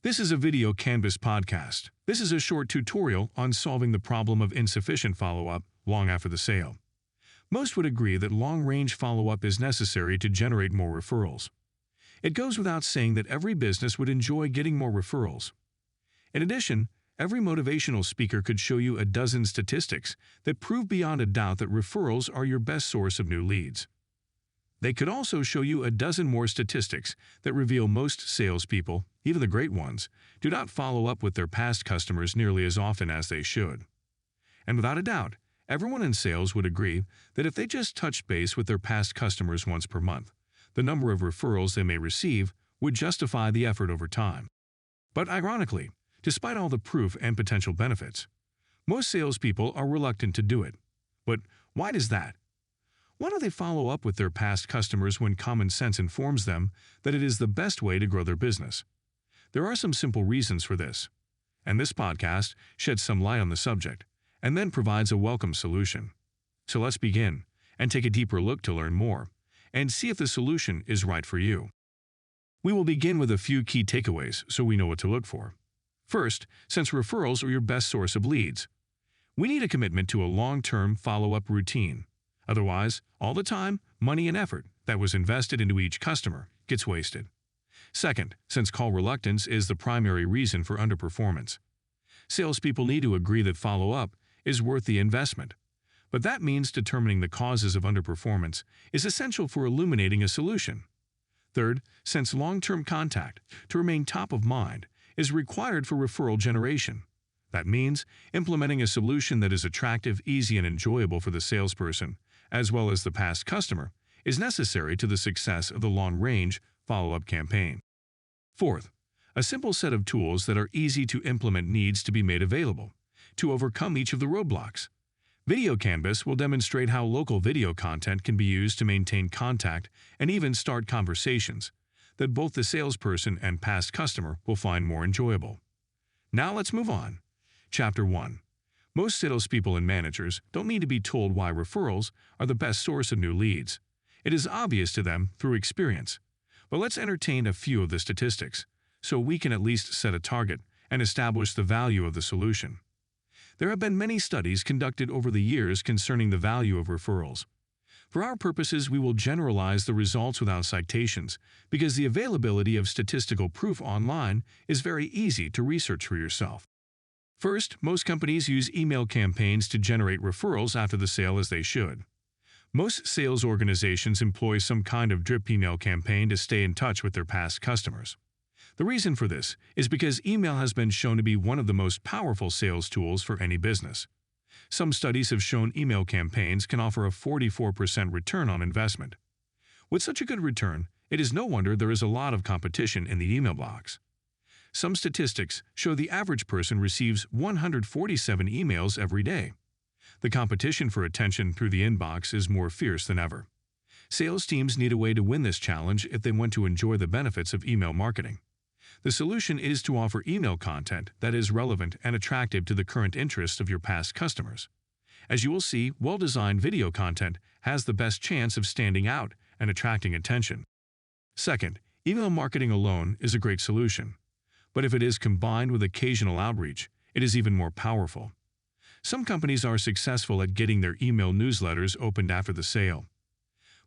This is a Vide Canvass podcast. This is a short tutorial on solving the problem of insufficient follow-up long after the sale. Most would agree that long-range follow-up is necessary to generate more referrals. It goes without saying that every business would enjoy getting more referrals. In addition, every motivational speaker could show you a dozen statistics that prove beyond a doubt that referrals are your best source of new leads. They could also show you a dozen more statistics that reveal most salespeople, even the great ones, do not follow up with their past customers nearly as often as they should. And without a doubt, everyone in sales would agree that if they just touched base with their past customers once per month, the number of referrals they may receive would justify the effort over time. But ironically, despite all the proof and potential benefits, most salespeople are reluctant to do it. But why does that? Why don't they follow up with their past customers when common sense informs them that it is the best way to grow their business? There are some simple reasons for this, and this podcast sheds some light on the subject and then provides a welcome solution. So let's begin and take a deeper look to learn more and see if the solution is right for you. We will begin with a few key takeaways so we know what to look for. First, since referrals are your best source of leads, we need a commitment to a long-term follow-up routine. Otherwise, all the time, money and effort that was invested into each customer gets wasted. Second, since call reluctance is the primary reason for underperformance, salespeople need to agree that follow-up is worth the investment. But that means determining the causes of underperformance is essential for illuminating a solution. Third, since long-term contact, to remain top of mind, is required for referral generation. That means implementing a solution that is attractive, easy, and enjoyable for the salesperson, as well as the past customer, is necessary to the success of the long-range follow-up campaign. Fourth, a simple set of tools that are easy to implement needs to be made available to overcome each of the roadblocks. Vide Canvass will demonstrate how local video content can be used to maintain contact and even start conversations that both the salesperson and past customer will find more enjoyable. Now let's move on. Chapter 1. Most salespeople and managers don't need to be told why referrals are the best source of new leads. It is obvious to them through experience. But let's entertain a few of the statistics, so we can at least set a target and establish the value of the solution. There have been many studies conducted over the years concerning the value of referrals. For our purposes, we will generalize the results without citations because the availability of statistical proof online is very easy to research for yourself. First, most companies use email campaigns to generate referrals after the sale as they should. Most sales organizations employ some kind of drip email campaign to stay in touch with their past customers. The reason for this is because email has been shown to be one of the most powerful sales tools for any business. Some studies have shown email campaigns can offer a 44% return on investment. With such a good return, it is no wonder there is a lot of competition in the email box. Some statistics show the average person receives 147 emails every day. The competition for attention through the inbox is more fierce than ever. Sales teams need a way to win this challenge if they want to enjoy the benefits of email marketing. The solution is to offer email content that is relevant and attractive to the current interests of your past customers. As you will see, well-designed video content has the best chance of standing out and attracting attention. Second, email marketing alone is a great solution. But if it is combined with occasional outreach, it is even more powerful. Some companies are successful at getting their email newsletters opened after the sale,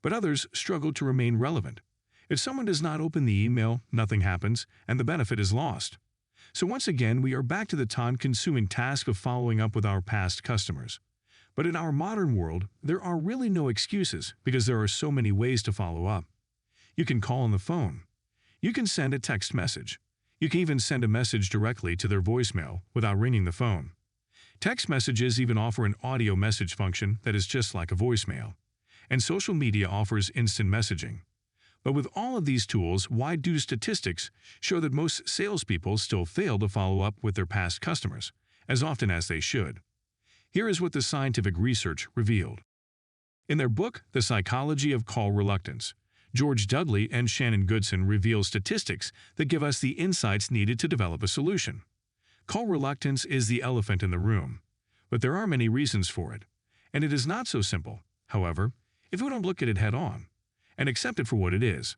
but others struggle to remain relevant. If someone does not open the email, nothing happens, and the benefit is lost. So once again, we are back to the time-consuming task of following up with our past customers. But in our modern world, there are really no excuses because there are so many ways to follow up. You can call on the phone. You can send a text message. You can even send a message directly to their voicemail without ringing the phone. Text messages even offer an audio message function that is just like a voicemail. And social media offers instant messaging. But with all of these tools, why do statistics show that most salespeople still fail to follow up with their past customers as often as they should? Here is what the scientific research revealed. In their book, The Psychology of Call Reluctance, George Dudley and Shannon Goodson reveal statistics that give us the insights needed to develop a solution. Call reluctance is the elephant in the room, but there are many reasons for it, and it is not so simple. However, if we don't look at it head-on and accept it for what it is,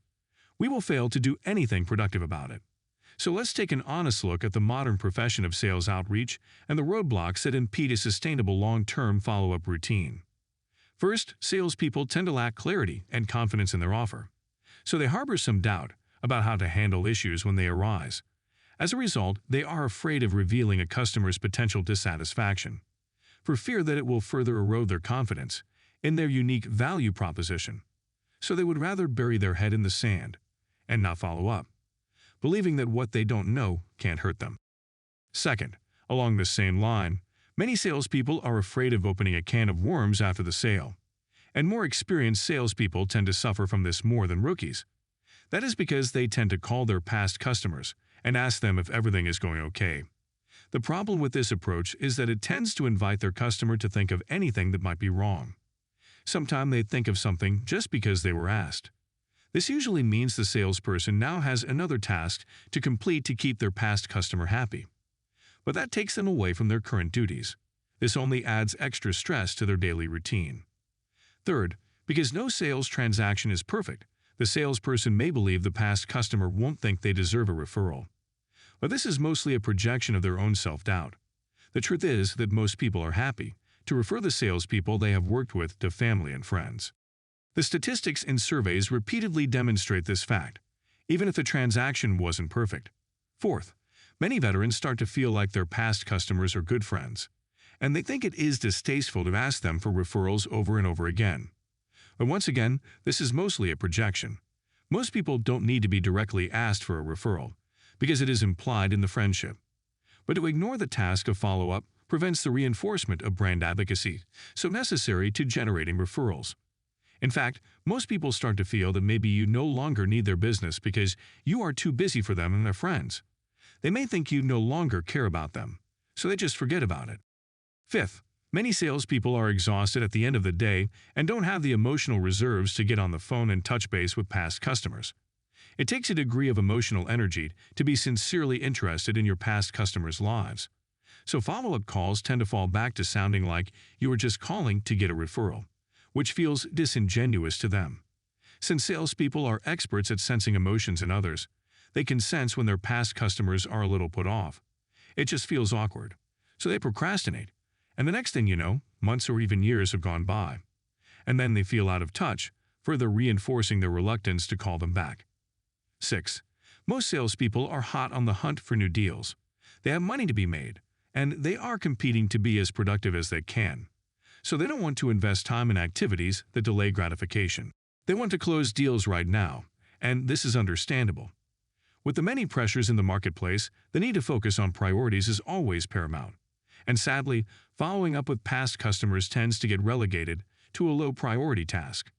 we will fail to do anything productive about it. So let's take an honest look at the modern profession of sales outreach and the roadblocks that impede a sustainable long-term follow-up routine. First, salespeople tend to lack clarity and confidence in their offer, so they harbor some doubt about how to handle issues when they arise. As a result, they are afraid of revealing a customer's potential dissatisfaction, for fear that it will further erode their confidence in their unique value proposition. So they would rather bury their head in the sand and not follow up, believing that what they don't know can't hurt them. Second, along the same line, many salespeople are afraid of opening a can of worms after the sale, and more experienced salespeople tend to suffer from this more than rookies. That is because they tend to call their past customers and ask them if everything is going okay. The problem with this approach is that it tends to invite their customer to think of anything that might be wrong. Sometimes they think of something just because they were asked. This usually means the salesperson now has another task to complete to keep their past customer happy. But that takes them away from their current duties. This only adds extra stress to their daily routine. Third, because no sales transaction is perfect, the salesperson may believe the past customer won't think they deserve a referral. But this is mostly a projection of their own self-doubt. The truth is that most people are happy to refer the salespeople they have worked with to family and friends. The statistics in surveys repeatedly demonstrate this fact, even if the transaction wasn't perfect. Fourth, many veterans start to feel like their past customers are good friends, and they think it is distasteful to ask them for referrals over and over again. But once again, this is mostly a projection. Most people don't need to be directly asked for a referral, because it is implied in the friendship. But to ignore the task of follow-up prevents the reinforcement of brand advocacy, so necessary to generating referrals. In fact, most people start to feel that maybe you no longer need their business because you are too busy for them and their friends. They may think you no longer care about them, so they just forget about it. Fifth, many salespeople are exhausted at the end of the day and don't have the emotional reserves to get on the phone and touch base with past customers. It takes a degree of emotional energy to be sincerely interested in your past customers' lives. So follow-up calls tend to fall back to sounding like you are just calling to get a referral, which feels disingenuous to them. Since salespeople are experts at sensing emotions in others, they can sense when their past customers are a little put off. It just feels awkward, so they procrastinate, and the next thing you know, months or even years have gone by. And then they feel out of touch, further reinforcing their reluctance to call them back. 6. Most salespeople are hot on the hunt for new deals. They have money to be made, and they are competing to be as productive as they can. So they don't want to invest time in activities that delay gratification. They want to close deals right now, and this is understandable. With the many pressures in the marketplace, the need to focus on priorities is always paramount. And sadly, following up with past customers tends to get relegated to a low-priority task.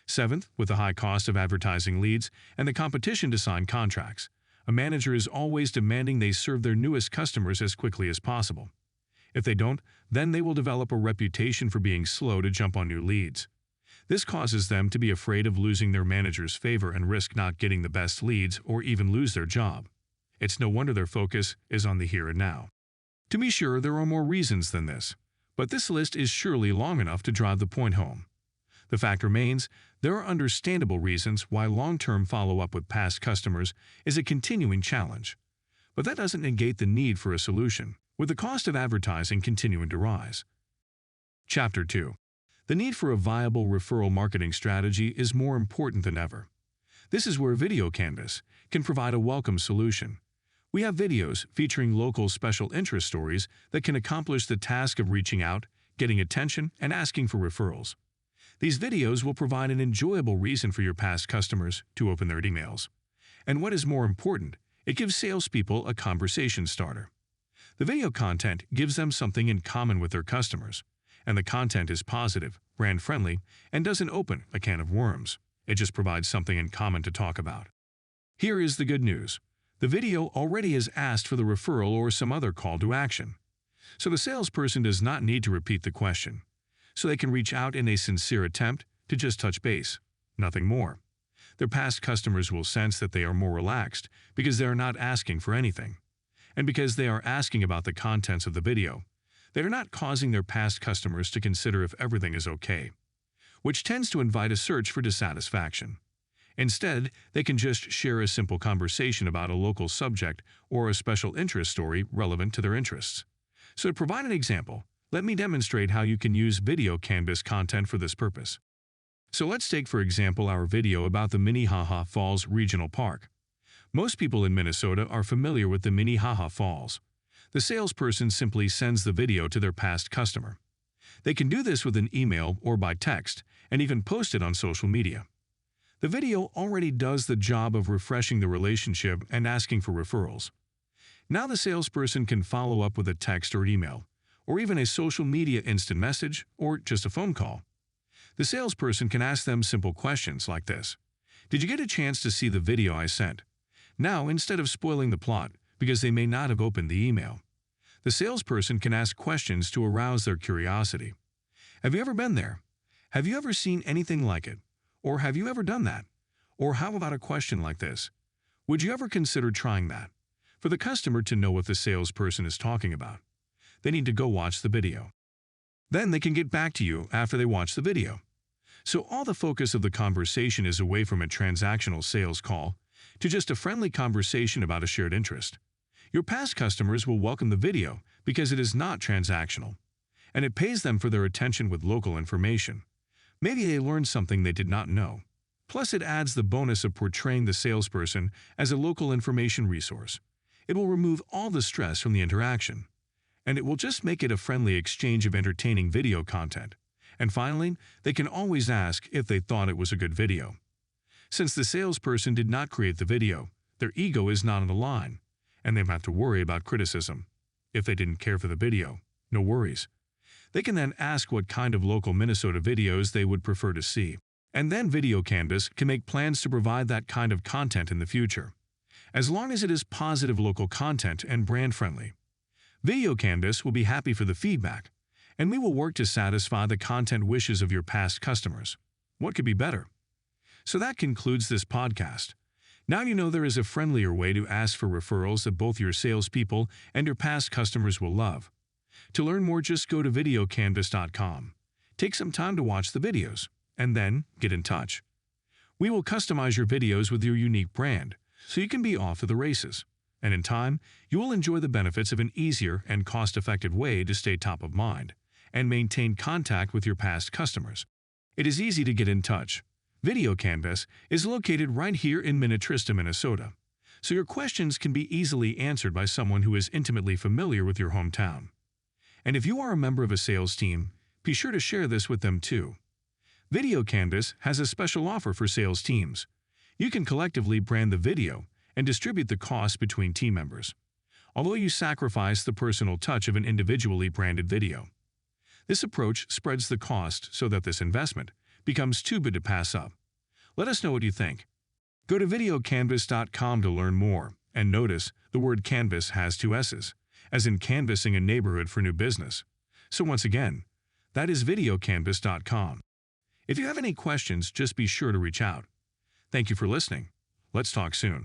Seventh, with the high cost of advertising leads and the competition to sign contracts, a manager is always demanding they serve their newest customers as quickly as possible. If they don't, then they will develop a reputation for being slow to jump on new leads. This causes them to be afraid of losing their manager's favor and risk not getting the best leads or even lose their job. It's no wonder their focus is on the here and now. To be sure, there are more reasons than this, but this list is surely long enough to drive the point home. The fact remains, there are understandable reasons why long-term follow-up with past customers is a continuing challenge. But that doesn't negate the need for a solution, with the cost of advertising continuing to rise. Chapter 2. The need for a viable referral marketing strategy is more important than ever. This is where Vide Canvass can provide a welcome solution. We have videos featuring local special interest stories that can accomplish the task of reaching out, getting attention, and asking for referrals. These videos will provide an enjoyable reason for your past customers to open their emails. And what is more important, it gives salespeople a conversation starter. The video content gives them something in common with their customers, and the content is positive, brand-friendly, and doesn't open a can of worms. It just provides something in common to talk about. Here is the good news. The video already has asked for the referral or some other call to action. So the salesperson does not need to repeat the question. So they can reach out in a sincere attempt to just touch base, nothing more. Their past customers will sense that they are more relaxed because they are not asking for anything. And because they are asking about the contents of the video, they are not causing their past customers to consider if everything is okay, which tends to invite a search for dissatisfaction. Instead, they can just share a simple conversation about a local subject or a special interest story relevant to their interests. So to provide an example, let me demonstrate how you can use Vide Canvass content for this purpose. So let's take for example our video about the Minnehaha Falls Regional Park. Most people in Minnesota are familiar with the Minnehaha Falls. The salesperson simply sends the video to their past customer. They can do this with an email or by text, and even post it on social media. The video already does the job of refreshing the relationship and asking for referrals. Now the salesperson can follow up with a text or email, or even a social media instant message, or just a phone call. The salesperson can ask them simple questions like this: "Did you get a chance to see the video I sent?" Now, instead of spoiling the plot, because they may not have opened the email, the salesperson can ask questions to arouse their curiosity. Have you ever been there? Have you ever seen anything like it? Or have you ever done that? Or how about a question like this: "Would you ever consider trying that?" For the customer to know what the salesperson is talking about, they need to go watch the video. Then they can get back to you after they watch the video. So all the focus of the conversation is away from a transactional sales call to just a friendly conversation about a shared interest. Your past customers will welcome the video because it is not transactional, and it pays them for their attention with local information. Maybe they learned something they did not know. Plus, it adds the bonus of portraying the salesperson as a local information resource. It will remove all the stress from the interaction, and it will just make it a friendly exchange of entertaining video content. And finally, they can always ask if they thought it was a good video. Since the salesperson did not create the video, their ego is not on the line, and they don't have to worry about criticism. If they didn't care for the video, no worries. They can then ask what kind of local Minnesota videos they would prefer to see. And then Vide Canvass can make plans to provide that kind of content in the future, as long as it is positive local content and brand-friendly. Vide Canvass will be happy for the feedback, and we will work to satisfy the content wishes of your past customers. What could be better? So that concludes this podcast. Now you know there is a friendlier way to ask for referrals that both your salespeople and your past customers will love. To learn more, just go to videocanvass.com. Take some time to watch the videos, and then get in touch. We will customize your videos with your unique brand, so you can be off to the races. And in time, you will enjoy the benefits of an easier and cost-effective way to stay top of mind and maintain contact with your past customers. It is easy to get in touch. Vide Canvass is located right here in Minnetrista, Minnesota, so your questions can be easily answered by someone who is intimately familiar with your hometown. And if you are a member of a sales team, be sure to share this with them too. Vide Canvass has a special offer for sales teams. You can collectively brand the video and distribute the cost between team members, although you sacrifice the personal touch of an individually branded video. This approach spreads the cost so that this investment becomes too good to pass up. Let us know what you think. Go to videocanvass.com to learn more, and notice the word canvas has 2 S's, as in canvassing a neighborhood for new business. So once again, that is videocanvass.com. If you have any questions, just be sure to reach out. Thank you for listening. Let's talk soon.